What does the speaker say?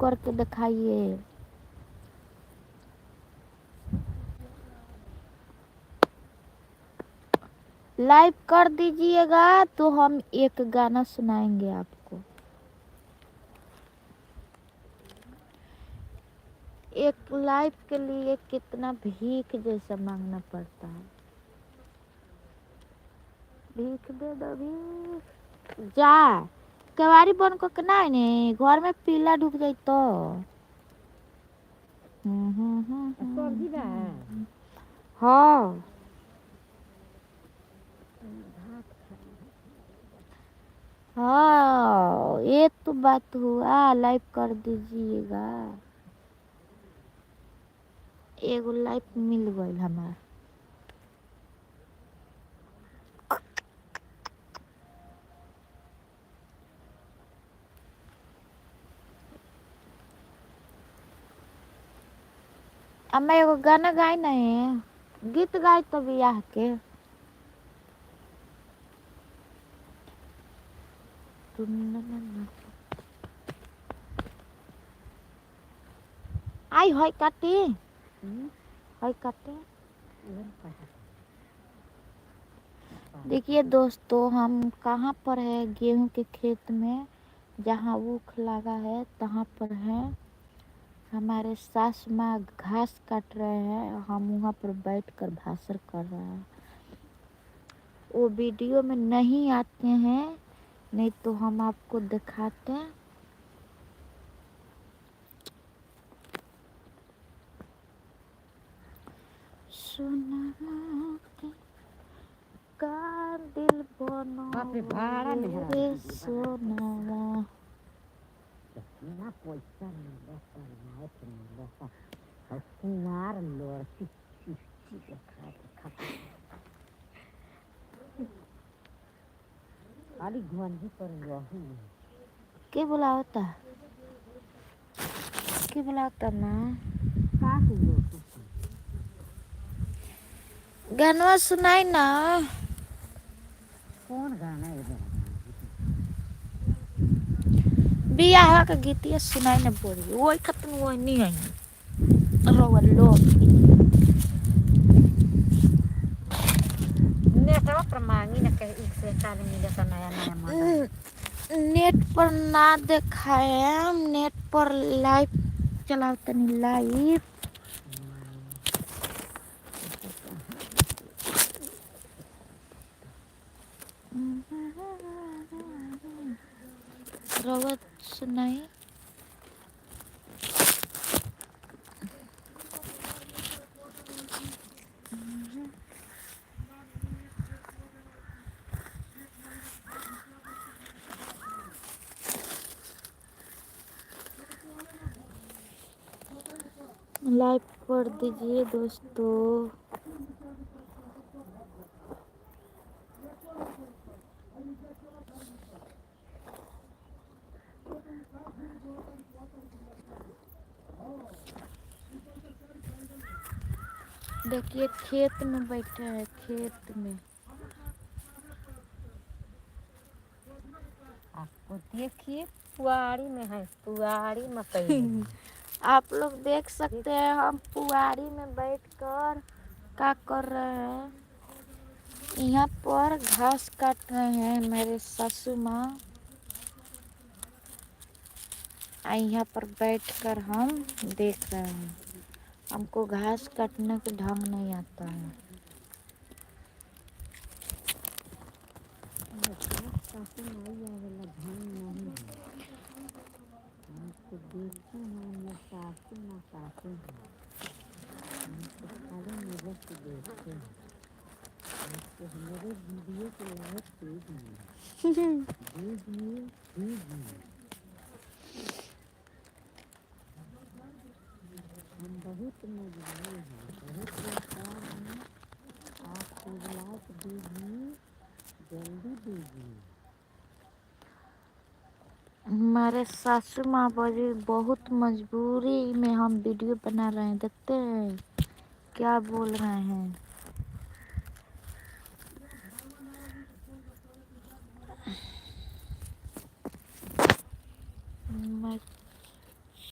करके दिखाइए। लाइव कर दीजिएगा तो हम एक गाना सुनाएंगे आपको। एक लाइव के लिए कितना भीख जैसा मांगना पड़ता है। भीख दे दो भीख। जा केवारी बन को के ना ने घर में पीला ढुक जाई तो। सब्जी बा हाँ हाँ ये तो बात हुआ। लाइव कर दीजिएगा। एगो लाइव मिल गई हमारा। अब मैं एगो गाना गाई नहीं, गीत गाई तो बियाह के। आई होय काटी होय काटी। देखिए दोस्तों, हम कहाँ पर है? गेहूं के खेत में, जहाँ ऊख लगा है तहाँ पर है। हमारे सास माँ घास काट रहे हैं, हम वहाँ पर बैठकर भाषण कर रहे हैं। वो वीडियो में नहीं आते हैं, नहीं तो हम आपको दिखाते हैं। सुना का दिल बाप रे, भाड़ा बनो रे सोना। ना पैसा मिलता ना मिलता और कुमार लड़की चिट्ठी देखा खाली घंजी पर रही के बुलावता? के बुलावता ना? का हुआ गाना सुनाई ना। कौन गाना है? बियाह का गीतिया सुनाई न पड़ी। वही खत्म वो नहीं है। रोवलो नेटवा पर मांगी न कहे एक से साल मिलता नया नया मॉडल। नेट पर ना दिखाए, नेट पर लाइव चलाते नहीं। लाइव रोवत सुनाई। लाइव कर दीजिए दोस्तों। देखिए खेत में बैठे हैं, खेत में। आपको देखिए पुआरी में है, पुआरी मकई में। आप लोग देख सकते हैं हम पुआरी में बैठकर क्या कर रहे हैं। यहाँ पर घास काट रहे हैं मेरे सासू माँ। यहाँ पर बैठकर हम देख रहे हैं। हमको घास काटने का ढंग नहीं आता है। सासू माई आवेला ढंग नहीं है। हमको देखते हैं हम सासू ना सासू हैं। हमको खाली नजर से देखते हैं। हमको हमारे वीडियो के लायक दीजिए। हम बहुत मजबूर हैं, बहुत बेकार हैं। आप लाइक दीजिए, जल्दी दीजिए। हमारे सासू माँ बोली बहुत मजबूरी में हम वीडियो बना रहे हैं। देखते हैं क्या बोल रहे हैं। मैं